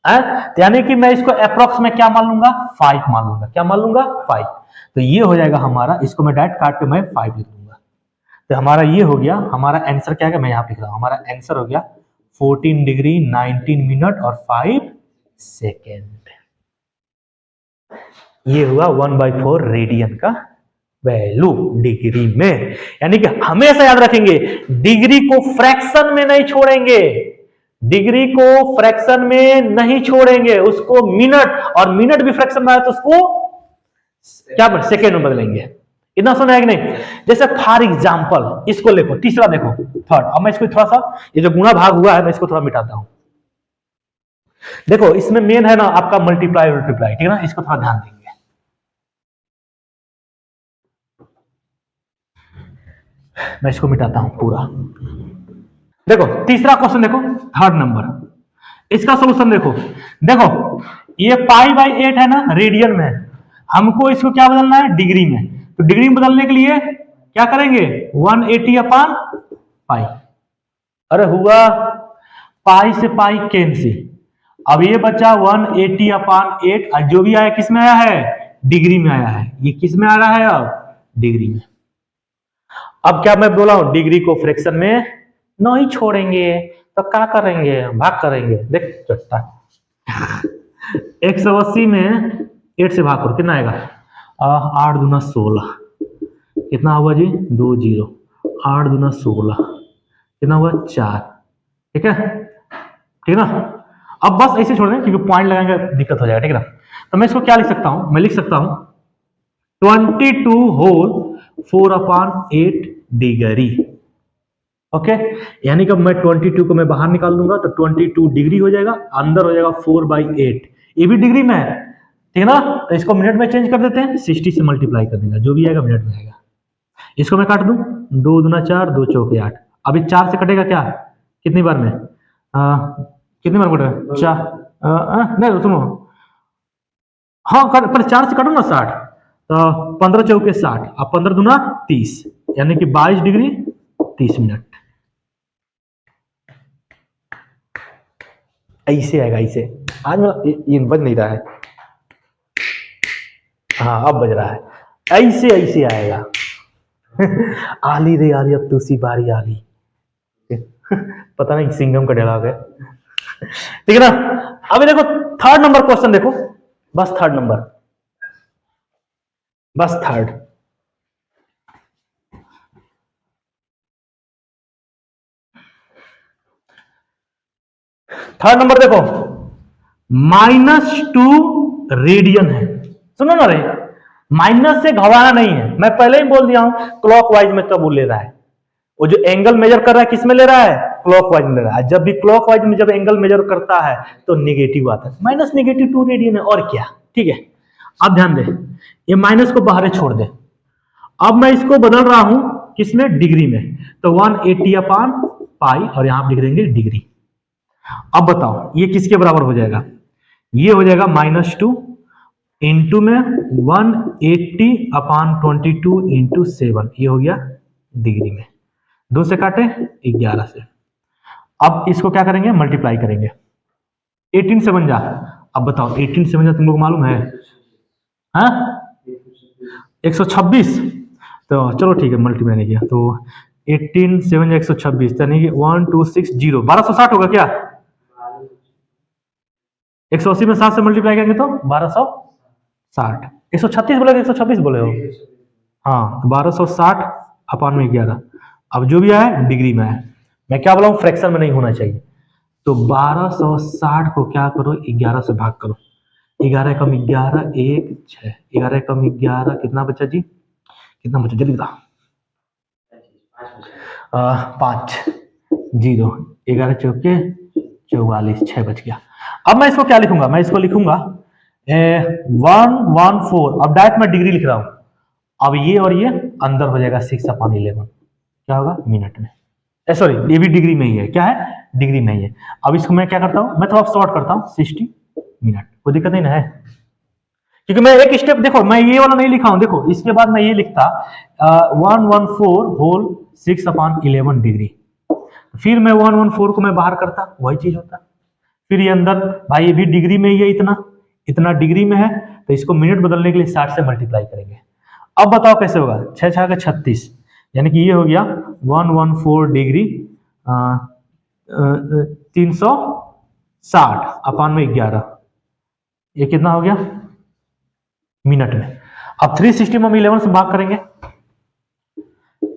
तो यानी कि मैं इसको अप्रोक्स में क्या मान लूंगा? 5 मान लूंगा। क्या मान लूंगा? 5। तो ये हो जाएगा हमारा, इसको मैं डायरेक्ट काट के मैं 5 लिख दूंगा। तो हमारा ये हो गया, हमारा आंसर क्या है? मैं यहां पे लिख रहा हूं, हमारा आंसर हो गया 14 डिग्री 19 मिनट और 5 सेकेंड। ये हुआ 1/4 रेडियन का वैल्यू डिग्री में। यानी कि हमेशा याद रखेंगे, डिग्री को फ्रैक्शन में नहीं छोड़ेंगे, डिग्री को फ्रैक्शन में नहीं छोड़ेंगे, उसको मिनट, और मिनट भी फ्रैक्शन में आए तो उसको क्या सेकेंड में बदलेंगे। इतना सुना है कि नहीं? जैसे फॉर एग्जाम्पल इसको देखो, तीसरा देखो, थर्ड। अब मैं इसको थोड़ा सा, ये जो गुणा भाग हुआ है मैं इसको थोड़ा मिटाता हूं। देखो इसमें मेन है ना आपका मल्टीप्लाई मल्टीप्लाई, ठीक है ना? इसको थोड़ा ध्यान देंगे। मैं इसको मिटाता हूं पूरा। देखो तीसरा क्वेश्चन देखो, थर्ड नंबर, इसका सोल्यूशन देखो। देखो ये π/8 है ना, रेडियन में, हमको इसको क्या बदलना है? डिग्री में। तो डिग्री में बदलने के लिए क्या करेंगे? 180/π। अरे हुआ, पाई से पाई कैंसिल। अब ये बचा 180/8, और जो भी आया किस में आया है? डिग्री में आया है। ये किस में आ रहा है? अब डिग्री में। अब क्या मैं बोला हूं? डिग्री को फ्रैक्शन में नहीं छोड़ेंगे, तो क्या करेंगे? भाग करेंगे। देख चट्टा 180 में 8 से भाग करो, कितना आएगा? 8 दूना 16, कितना हुआ जी? 2 0, 8 दूना 16, कितना हुआ? 4। ठीक है, ठीक है ना? अब बस ऐसे छोड़ दें, क्योंकि पॉइंट लगाएंगे दिक्कत हो जाएगा, ठीक है ना? तो मैं इसको क्या लिख सकता हूं? मैं लिख सकता हूं 22 होल 4/8 डिग्री। ओके, यानी कि मैं 22 को मैं बाहर निकाल दूंगा तो 22 डिग्री हो जाएगा, अंदर हो जाएगा 4/8, ये भी डिग्री में है, ठीक है ना? तो इसको मिनट में चेंज कर देते हैं, 60 से मल्टीप्लाई कर देंगे, जो भी आएगा मिनट में आएगा। इसको मैं काट दूं, 2 दूना 4, 2 चौके 8। अभी 4 से कटेगा क्या? कितनी बार में? कितनी बार कटेगा? 4 नहीं सुनो, हाँ पर 4 से काटो ना 60, तो 15 चौके 60, अब 15 दूना 30, यानी कि 22 डिग्री 30 मिनट। ऐसे आएगा, ऐसे। आज ये बज नहीं रहा है, हाँ अब बज रहा है। ऐसे ऐसे आएगा। आली रे आली, अब तुसी बारी आली। पता नहीं सिंघम का डायलॉग है, ठीक है ना? अभी देखो थर्ड नंबर क्वेश्चन देखो, बस थर्ड नंबर, बस थर्ड। थर्ड नंबर देखो, -2 रेडियन है। सुनो ना रे, माइनस से घबराना नहीं है, मैं पहले ही बोल दिया हूं क्लॉकवाइज में तब वो ले रहा है। वो जो एंगल मेजर कर रहा है किस में ले रहा है? क्लॉकवाइज में ले रहा है। जब भी क्लॉकवाइज में जब एंगल मेजर करता है तो नेगेटिव आता है, -2 रेडियन है, और क्या, ठीक है? अब ध्यान दे, ये माइनस को बाहर छोड़ दे। अब मैं इसको बदल रहा हूं किसमें, डिग्री में। तो 180 अपान पाई और यहां आप लिख देंगे डिग्री। अब बताओ ये किसके बराबर हो जाएगा, ये हो जाएगा -2 इंटू में 180 अपान 22 इंटू 7, ये हो गया डिग्री में। 2 से काटे 11 से। अब इसको क्या करेंगे, मल्टीप्लाई करेंगे। 18 से बन जा। अब बताओ 18 से बन जा, तुम लोग मालूम है? हाँ 126। तो चलो ठीक है, मल्टीप्लाई नहीं किया तो 18 से बन जा 126, यानी कि 1260 1260 होगा क्या? 180 में 7 से मल्टीप्लाई करेंगे तो 1260। 136 बोले 126 बोले हो? हाँ तो 1260 अपान में 11। अब जो भी आया डिग्री में आया, मैं क्या बोला हूँ, फ्रैक्शन में नहीं होना चाहिए। तो 1260 को क्या करो, 11 से भाग करो। 11 कम 11 1 6, 11 कम 11 कितना बचा जी, कितना बचा जल्दी बता। 5 0, 11 चौके 44, 6 बच गया। अब मैं इसको क्या लिखूंगा, मैं इसको लिखूंगा 114। अब डायरेक्ट मैं डिग्री लिख रहा हूं। अब ये और ये अंदर हो जाएगा 6/11, क्या होगा मिनट में। सॉरी ये भी डिग्री में ही है, क्या है डिग्री में ही है। अब इसको मैं क्या करता हूं, मैं थोड़ा शॉर्ट करता हूं 60 मिनट, कोई दिक्कत नहीं ना है, क्योंकि मैं एक स्टेप देखो मैं ये वाला नहीं लिखा हूं। देखो इसके बाद मैं ये लिखता 114 होल 6/11 डिग्री, फिर मैं 114 को मैं बाहर करता, वही चीज होता। फिर ये अंदर भाई ये भी डिग्री में ही है, इतना इतना डिग्री में है, तो इसको मिनट बदलने के लिए 60 से मल्टीप्लाई करेंगे। अब बताओ कैसे होगा, 6 6 का 36, यानी कि ये हो गया 114 डिग्री 360 अपान में 11, ये कितना हो गया मिनट में। अब 360 में हम 11 से भाग करेंगे,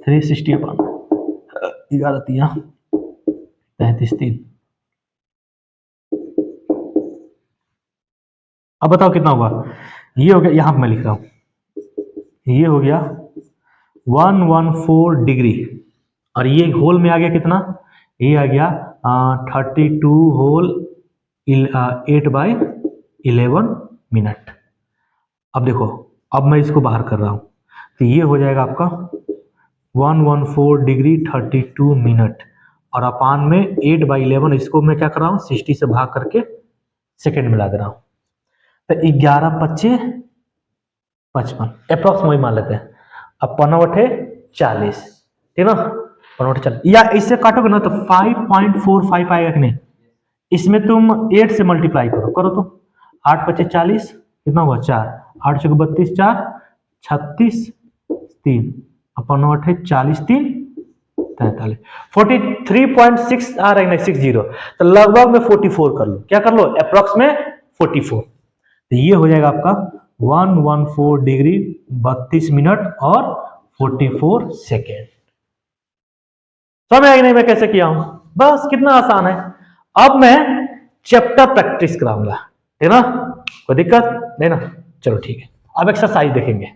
360 अपान 11 33 3। अब बताओ कितना होगा, ये हो गया, यहां मैं लिख रहा हूं, ये हो गया 114 डिग्री, और ये होल में आ गया कितना, ये आ गया 32 होल 8/11 मिनट। अब देखो, अब मैं इसको बाहर कर रहा हूं, तो ये हो जाएगा आपका 114 डिग्री 32 मिनट, और अपान में 8/11, इसको मैं क्या कर रहा हूं 60 से भाग करके सेकेंड में ला दे रहा हूं, तो 11 25 55 अप्रोक्स वही मान लेते हैं। अब 15 40, ठीक ना, 15 40, या इससे काटोगे ना तो 5.45 आएगा कि नहीं। इसमें तुम 8 से मल्टीप्लाई करो, करो तो 8 25 40 कितना हुआ 4, 8 चौके 32 4 36 3 अपन 8 40 3 43 43.6 आ रहा है ना 60, तो लगभग में 44 कर लो, क्या कर लो अप्रोक्स में 44। तो ये हो जाएगा आपका 114 डिग्री 32 मिनट और 44 सेकेंड। समझ आई नहीं मैं कैसे किया हूं, बस कितना आसान है। अब मैं चैप्टर प्रैक्टिस कराऊंगा, है ना, कोई दिक्कत नहीं ना, चलो ठीक है। अब एक्सरसाइज देखेंगे।